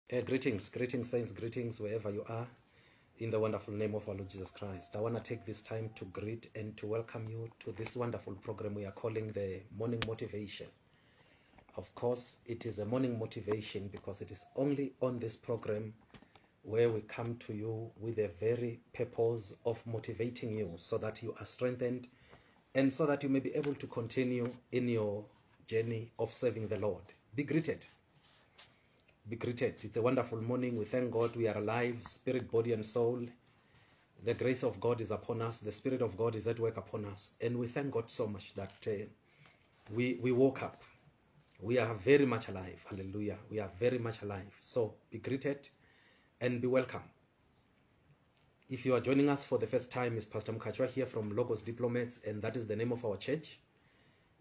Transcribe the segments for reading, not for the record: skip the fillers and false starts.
Greetings, saints, greetings wherever you are, in the wonderful name of our Lord Jesus Christ. I want to take this time to greet and to welcome you to this wonderful program we are calling the Morning Motivation. Of course, it is a morning motivation because it is only on this program where we come to you with the very purpose of motivating you so that you are strengthened and so that you may be able to continue in your journey of serving the Lord. Be greeted. Be greeted. It's a wonderful morning. We thank God we are alive, spirit, body, and soul. The grace of God is upon us. The Spirit of God is at work upon us. And we thank God so much that we woke up. We are very much alive. Hallelujah. We are very much alive. So be greeted and be welcome. If you are joining us for the first time, it's Pastor Mkachwa here from Logos Diplomats, and that is the name of our church.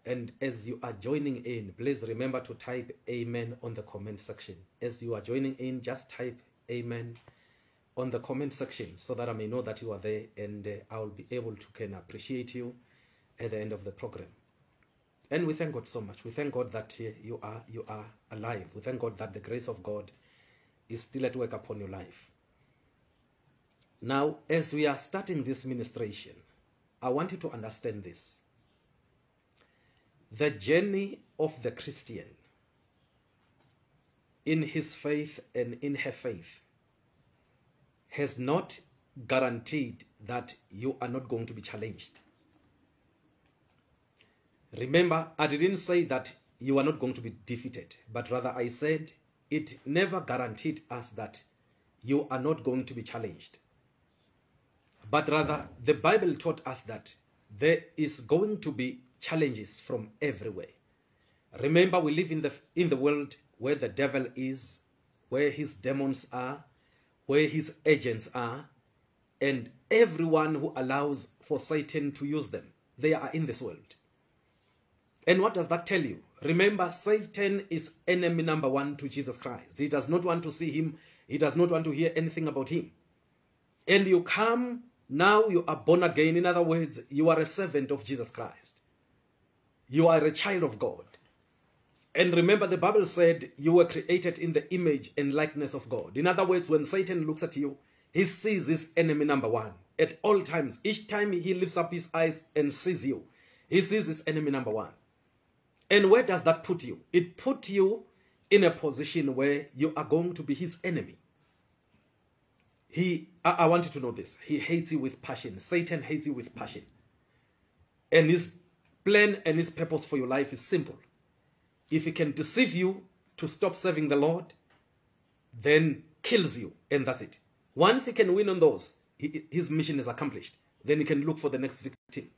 And as you are joining in, please remember to type amen on the comment section. As you are joining in, just type amen on the comment section so that I may know that you are there, and I will be able to appreciate you at the end of the program. And we thank God so much. We thank God that you are alive. We thank God that the grace of God is still at work upon your life. Now, as we are starting this ministration, I want you to understand this. The journey of the Christian in his faith and in her faith has not guaranteed that you are not going to be challenged. Remember, I didn't say that you are not going to be defeated, but rather I said it never guaranteed us that you are not going to be challenged. But rather, the Bible taught us that there is going to be challenges from everywhere. Remember, we live in the world where the devil is, where his demons are, where his agents are, and everyone who allows for Satan to use them, they are in this world. And what does that tell you? Remember, Satan is enemy number one to Jesus Christ. He does not want to see him. He does not want to hear anything about him. And you come, now you are born again. In other words, you are a servant of Jesus Christ. You are a child of God. And remember, the Bible said you were created in the image and likeness of God. In other words, when Satan looks at you, he sees his enemy number one. At all times, each time he lifts up his eyes and sees you, he sees his enemy number one. And where does that put you? It puts you in a position where you are going to be his enemy. I want you to know this. He hates you with passion. Satan hates you with passion. And his plan and his purpose for your life is simple. If he can deceive you to stop serving the Lord, then kills you, and that's it. Once he can win on those, his mission is accomplished. Then he can look for the next victim.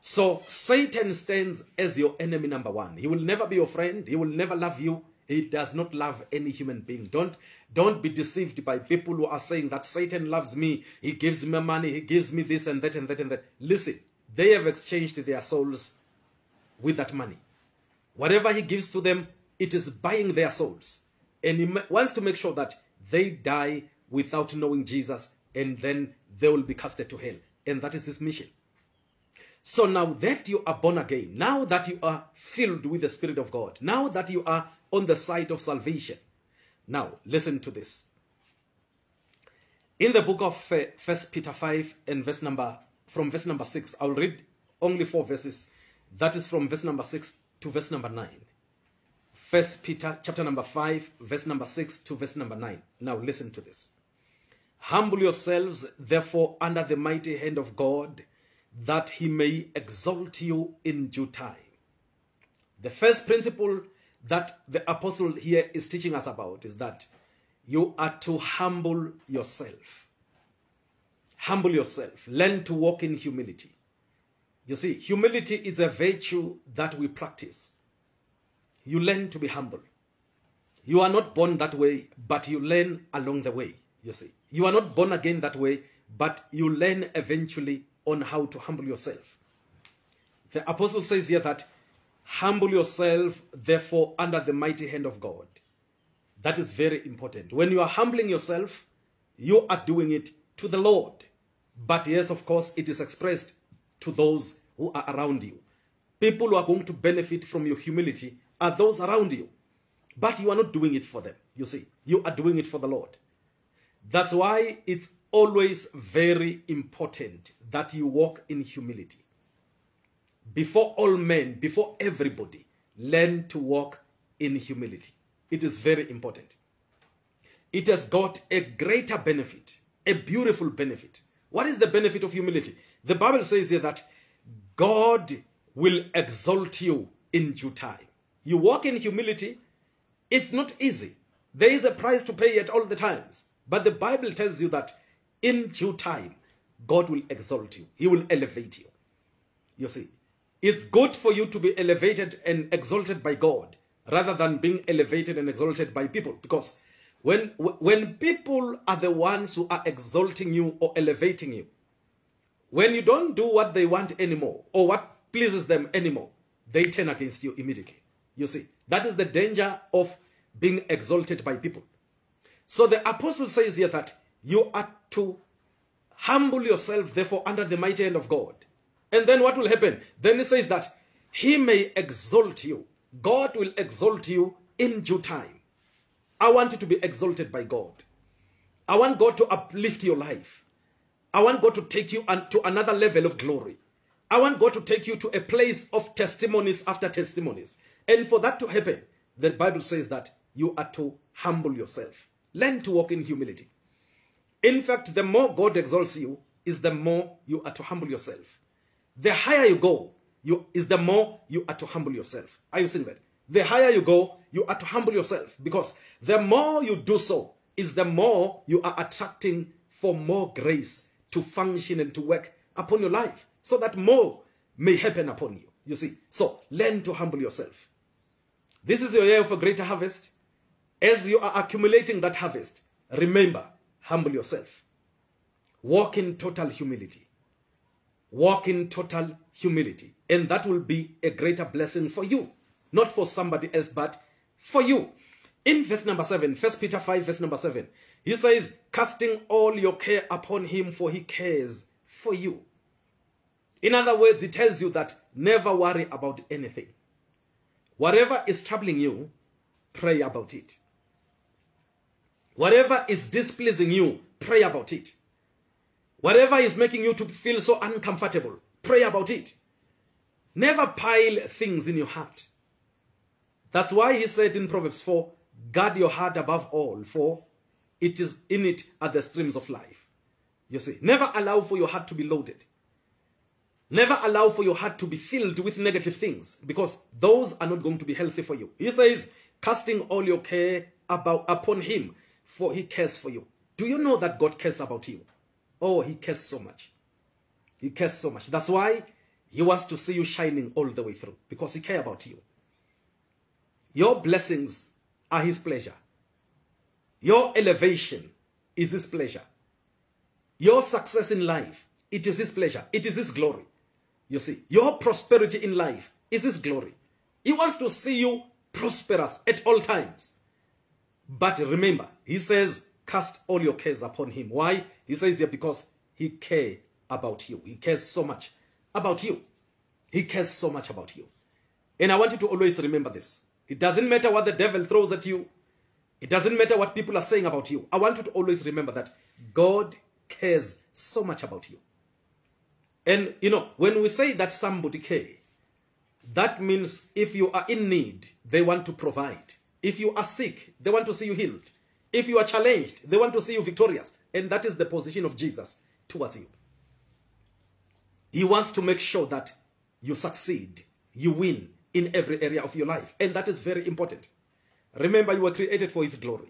So Satan stands as your enemy number one. He will never be your friend. He will never love you. He does not love any human being. Don't be deceived by people who are saying that Satan loves me. He gives me money. He gives me this and that and that and that. Listen, they have exchanged their souls with that money. Whatever he gives to them, it is buying their souls. And he wants to make sure that they die without knowing Jesus, and then they will be casted to hell. And that is his mission. So now that you are born again, now that you are filled with the Spirit of God, now that you are on the side of salvation, now listen to this. In the book of 1 Peter 5 and from verse number 6, I'll read only 4 verses. That is from verse number 6 to verse number 9. 1 Peter chapter number 5, verse number 6 to verse number 9. Now listen to this. Humble yourselves, therefore, under the mighty hand of God, that he may exalt you in due time. The first principle that the apostle here is teaching us about is that you are to humble yourself. Humble yourself. Learn to walk in humility. You see, humility is a virtue that we practice. You learn to be humble. You are not born that way, but you learn along the way. You see, you are not born again that way, but you learn eventually on how to humble yourself. The apostle says here that humble yourself, therefore, under the mighty hand of God. That is very important. When you are humbling yourself, you are doing it to the Lord. But yes, of course, it is expressed to those who are around you. People who are going to benefit from your humility are those around you. But you are not doing it for them, you see. You are doing it for the Lord. That's why it's always very important that you walk in humility. Before all men, before everybody, learn to walk in humility. It is very important. It has got a greater benefit, a beautiful benefit. What is the benefit of humility? The Bible says here that God will exalt you in due time. You walk in humility. It's not easy. There is a price to pay at all the times. But the Bible tells you that in due time, God will exalt you. He will elevate you. You see, it's good for you to be elevated and exalted by God rather than being elevated and exalted by people. Because when people are the ones who are exalting you or elevating you, when you don't do what they want anymore or what pleases them anymore, they turn against you immediately. You see, that is the danger of being exalted by people. So the apostle says here that you are to humble yourself, therefore, under the mighty hand of God. And then what will happen? Then he says that he may exalt you. God will exalt you in due time. I want you to be exalted by God. I want God to uplift your life. I want God to take you to another level of glory. I want God to take you to a place of testimonies after testimonies. And for that to happen, the Bible says that you are to humble yourself. Learn to walk in humility. In fact, the more God exalts you, is the more you are to humble yourself. The higher you go, is the more you are to humble yourself. Are you seeing that? The higher you go, you are to humble yourself. Because the more you do so, is the more you are attracting for more grace to function and to work upon your life. So that more may happen upon you. You see, so learn to humble yourself. This is your year of a greater harvest. As you are accumulating that harvest, remember, humble yourself. Walk in total humility. Walk in total humility. And that will be a greater blessing for you. Not for somebody else, but for you. In verse number 7, 1 Peter 5, verse number 7, he says, casting all your care upon him, for he cares for you. In other words, he tells you that never worry about anything. Whatever is troubling you, pray about it. Whatever is displeasing you, pray about it. Whatever is making you to feel so uncomfortable, pray about it. Never pile things in your heart. That's why he said in Proverbs 4, guard your heart above all, for it is in it are the streams of life. You see, never allow for your heart to be loaded. Never allow for your heart to be filled with negative things, because those are not going to be healthy for you. He says, casting all your care upon him, for he cares for you. Do you know that God cares about you? Oh, he cares so much. He cares so much. That's why he wants to see you shining all the way through, because he cares about you. Your blessings are his pleasure. Your elevation is his pleasure. Your success in life, it is his pleasure. It is his glory. You see, your prosperity in life is his glory. He wants to see you prosperous at all times. But remember, he says, cast all your cares upon him. Why? He says here, because he cares about you. He cares so much about you. He cares so much about you. And I want you to always remember this. It doesn't matter what the devil throws at you. It doesn't matter what people are saying about you. I want you to always remember that God cares so much about you. And, you know, when we say that somebody cares, that means if you are in need, they want to provide. If you are sick, they want to see you healed. If you are challenged, they want to see you victorious. And that is the position of Jesus towards you. He wants to make sure that you succeed, you win in every area of your life. And that is very important. Remember, you were created for his glory.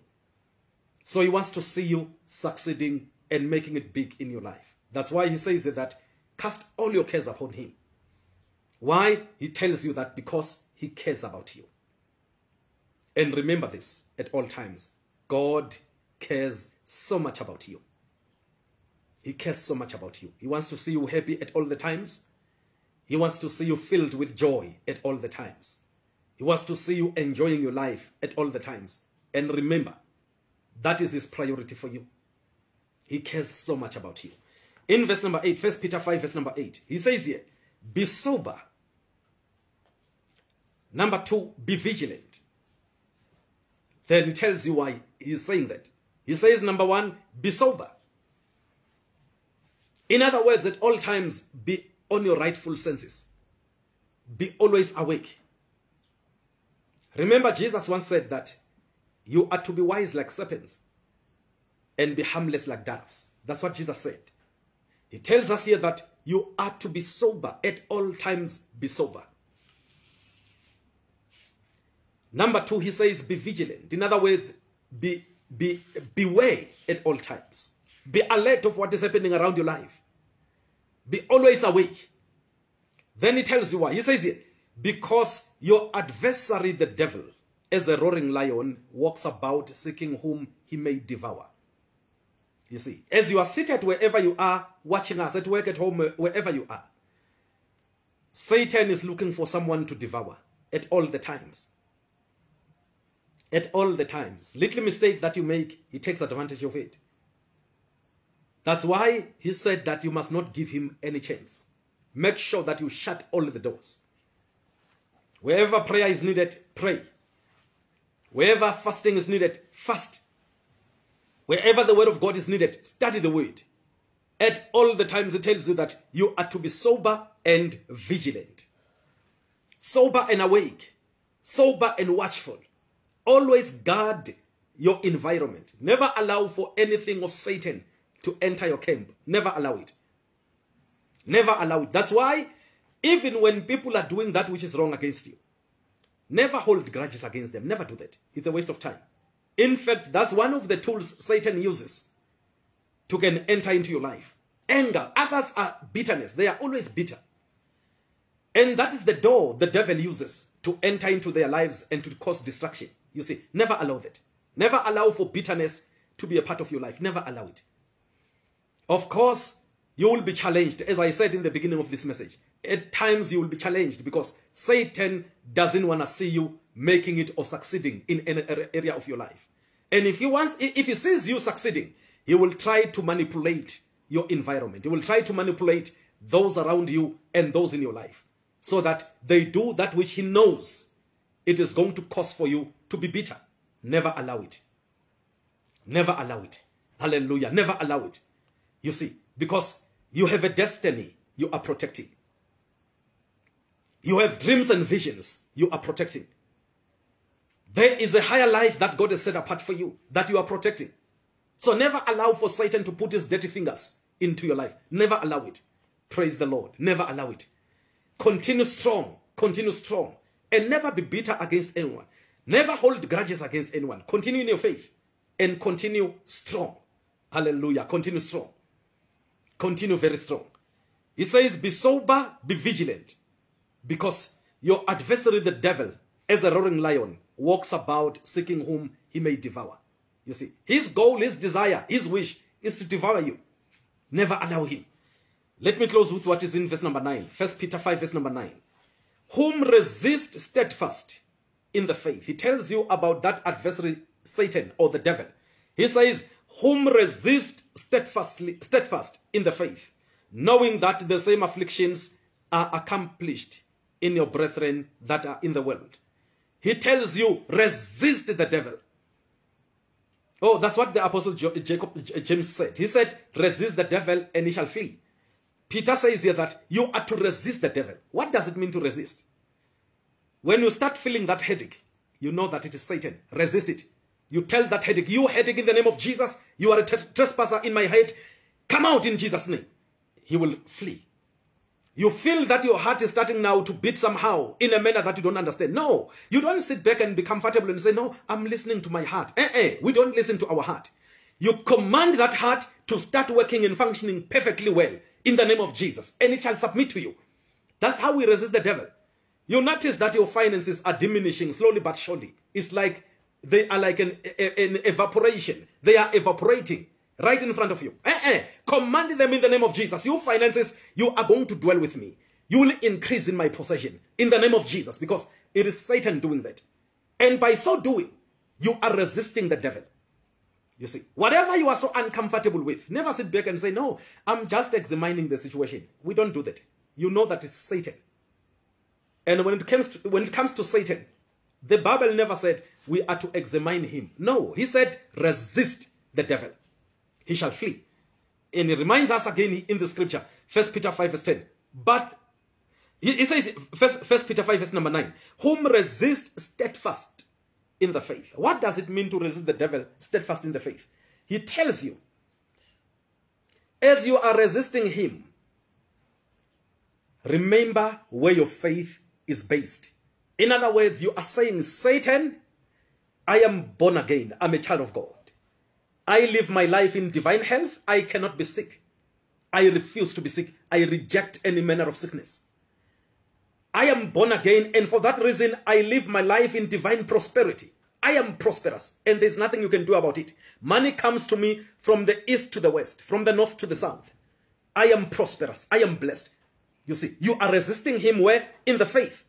So he wants to see you succeeding and making it big in your life. That's why he says that cast all your cares upon him. Why? He tells you that because he cares about you. And remember this at all times. God cares so much about you. He cares so much about you. He wants to see you happy at all the times. He wants to see you filled with joy at all the times. He wants to see you enjoying your life at all the times. And remember, that is his priority for you. He cares so much about you. In verse number 8, 1 Peter 5, verse number 8, he says here, be sober. Number 2, be vigilant. Then he tells you why he's saying that. He says, number one, be sober. In other words, at all times, be on your rightful senses. Be always awake. Remember, Jesus once said that you are to be wise like serpents and be harmless like doves. That's what Jesus said. He tells us here that you are to be sober. At all times, be sober. Number two, he says, be vigilant. In other words, beware at all times. Be alert of what is happening around your life. Be always awake. Then he tells you why. He says here, because your adversary, the devil, as a roaring lion, walks about seeking whom he may devour. You see, as you are seated wherever you are, watching us, at work, at home, wherever you are, Satan is looking for someone to devour at all the times. At all the times. Little mistake that you make, he takes advantage of it. That's why he said that you must not give him any chance. Make sure that you shut all the doors. Wherever prayer is needed, pray. Wherever fasting is needed, fast. Wherever the word of God is needed, study the word. At all the times it tells you that you are to be sober and vigilant. Sober and awake. Sober and watchful. Always guard your environment. Never allow for anything of Satan to enter your camp. Never allow it. Never allow it. That's why even when people are doing that which is wrong against you, never hold grudges against them. Never do that. It's a waste of time. In fact, that's one of the tools Satan uses to can enter into your life. Anger. Others are bitterness. They are always bitter. And that is the door the devil uses to enter into their lives and to cause destruction. You see, never allow that. Never allow for bitterness to be a part of your life. Never allow it. Of course, you will be challenged, as I said in the beginning of this message. At times you will be challenged because Satan doesn't want to see you making it or succeeding in any area of your life. And if he sees you succeeding, he will try to manipulate your environment. He will try to manipulate those around you and those in your life so that they do that which he knows it is going to cause for you to be bitter. Never allow it. Never allow it. Hallelujah. Never allow it. You see, because you have a destiny you are protecting. You have dreams and visions you are protecting. There is a higher life that God has set apart for you that you are protecting. So never allow for Satan to put his dirty fingers into your life. Never allow it. Praise the Lord. Never allow it. Continue strong. Continue strong. And never be bitter against anyone. Never hold grudges against anyone. Continue in your faith. And continue strong. Hallelujah. Continue strong. Continue very strong. He says, be sober, be vigilant. Because your adversary, the devil, as a roaring lion, walks about seeking whom he may devour. You see, his goal, his desire, his wish is to devour you. Never allow him. Let me close with what is in verse number 9. 1 Peter 5, verse number 9. Whom resist steadfast in the faith. He tells you about that adversary, Satan or the devil. He says, whom resist steadfast in the faith, knowing that the same afflictions are accomplished in your brethren that are in the world. He tells you, resist the devil. Oh, that's what the Apostle James said. He said, resist the devil and he shall flee. Peter says here that you are to resist the devil. What does it mean to resist? When you start feeling that headache, you know that it is Satan. Resist it. You tell that headache, you headache, in the name of Jesus, you are a trespasser in my head. Come out in Jesus' name. He will flee. You feel that your heart is starting now to beat somehow in a manner that you don't understand. No, you don't sit back and be comfortable and say, no, I'm listening to my heart. We don't listen to our heart. You command that heart to start working and functioning perfectly well in the name of Jesus, and it shall submit to you. That's how we resist the devil. You notice that your finances are diminishing slowly but surely. It's like they are like an evaporation. They are evaporating right in front of you. Command them in the name of Jesus. Your finances, you are going to dwell with me. You will increase in my possession in the name of Jesus, because it is Satan doing that. And by so doing, you are resisting the devil. You see, whatever you are so uncomfortable with, never sit back and say, no, I'm just examining the situation. We don't do that. You know that it's Satan. And when it comes to Satan, The Bible never said we are to examine him. No, he said resist the devil. He shall flee. And he reminds us again in the scripture, 1 Peter 5 verse 10. But he says, 1 Peter 5 verse number 9, whom resist steadfast in the faith. What does it mean to resist the devil steadfast in the faith? He tells you, as you are resisting him, remember where your faith is based. In other words, you are saying, Satan, I am born again. I'm a child of God. I live my life in divine health. I cannot be sick. I refuse to be sick. I reject any manner of sickness. I am born again, and for that reason, I live my life in divine prosperity. I am prosperous, and there's nothing you can do about it. Money comes to me from the east to the west, from the north to the south. I am prosperous. I am blessed. You see, you are resisting him where? In the faith.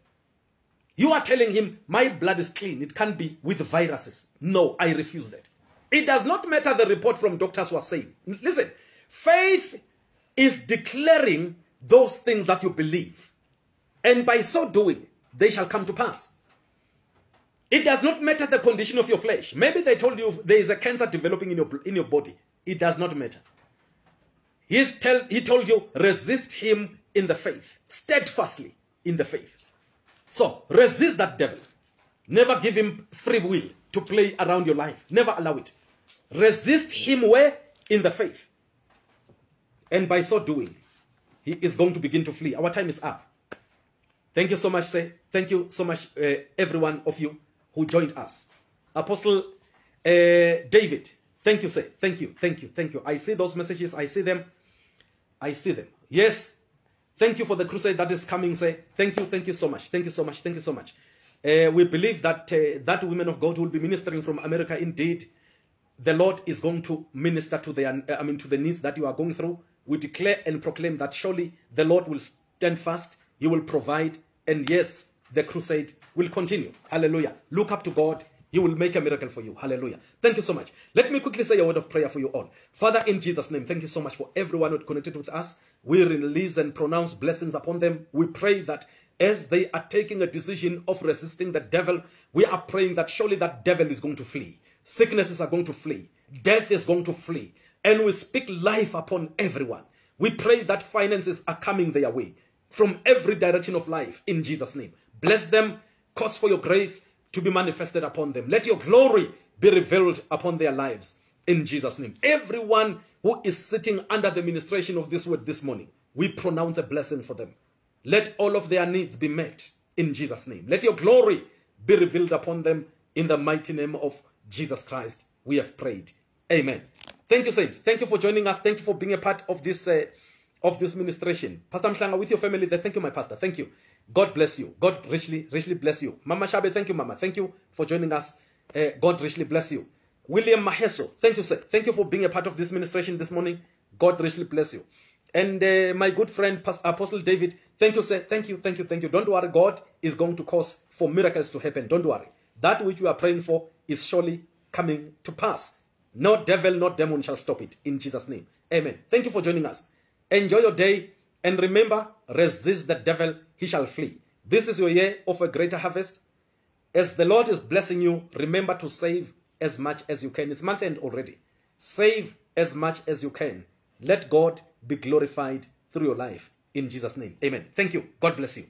You are telling him, my blood is clean. It can't be with viruses. No, I refuse that. It does not matter the report from doctors who are saying. Listen, faith is declaring those things that you believe. And by so doing, they shall come to pass. It does not matter the condition of your flesh. Maybe they told you there is a cancer developing in your body. It does not matter. He told you, resist him in the faith. Steadfastly in the faith. So, resist that devil. Never give him free will to play around your life. Never allow it. Resist him where? In the faith. And by so doing, he is going to begin to flee. Our time is up. Thank you so much, sir. Thank you so much, every one of you who joined us. Apostle David, thank you, sir. Thank you, thank you, thank you. I see those messages. I see them. I see them. Yes. Thank you for the crusade that is coming, sir. Thank you so much. Thank you so much. Thank you so much. We believe that that women of God will be ministering from America. Indeed, the Lord is going to minister to the needs that you are going through. We declare and proclaim that surely the Lord will stand fast. He will provide. And yes, the crusade will continue. Hallelujah. Look up to God. He will make a miracle for you. Hallelujah. Thank you so much. Let me quickly say a word of prayer for you all. Father, in Jesus' name, thank you so much for everyone who connected with us. We release and pronounce blessings upon them. We pray that as they are taking a decision of resisting the devil, we are praying that surely that devil is going to flee. Sicknesses are going to flee. Death is going to flee. And we speak life upon everyone. We pray that finances are coming their way from every direction of life in Jesus' name. Bless them. Cause for your grace to be manifested upon them. Let your glory be revealed upon their lives in Jesus' name. Everyone who is sitting under the ministration of this word this morning, we pronounce a blessing for them. Let all of their needs be met in Jesus' name. Let your glory be revealed upon them in the mighty name of Jesus Christ. We have prayed. Amen. Thank you, saints. Thank you for joining us. Thank you for being a part of this ministration. Pastor Mhlanga, with your family there. Thank you, my pastor. Thank you. God bless you. God richly bless you. Mama Shabe, thank you, Mama. Thank you for joining us. God richly bless you. William Maheso, thank you, sir. Thank you for being a part of this ministration this morning. God richly bless you. And my good friend, Apostle David, thank you, sir. Thank you. Don't worry. God is going to cause for miracles to happen. Don't worry. That which you are praying for is surely coming to pass. No devil, no demon shall stop it. In Jesus' name. Amen. Thank you for joining us. Enjoy your day. And remember, resist the devil, he shall flee. This is your year of a greater harvest. As the Lord is blessing you, remember to save as much as you can. It's month end already. Save as much as you can. Let God be glorified through your life. In Jesus' name. Amen. Thank you. God bless you.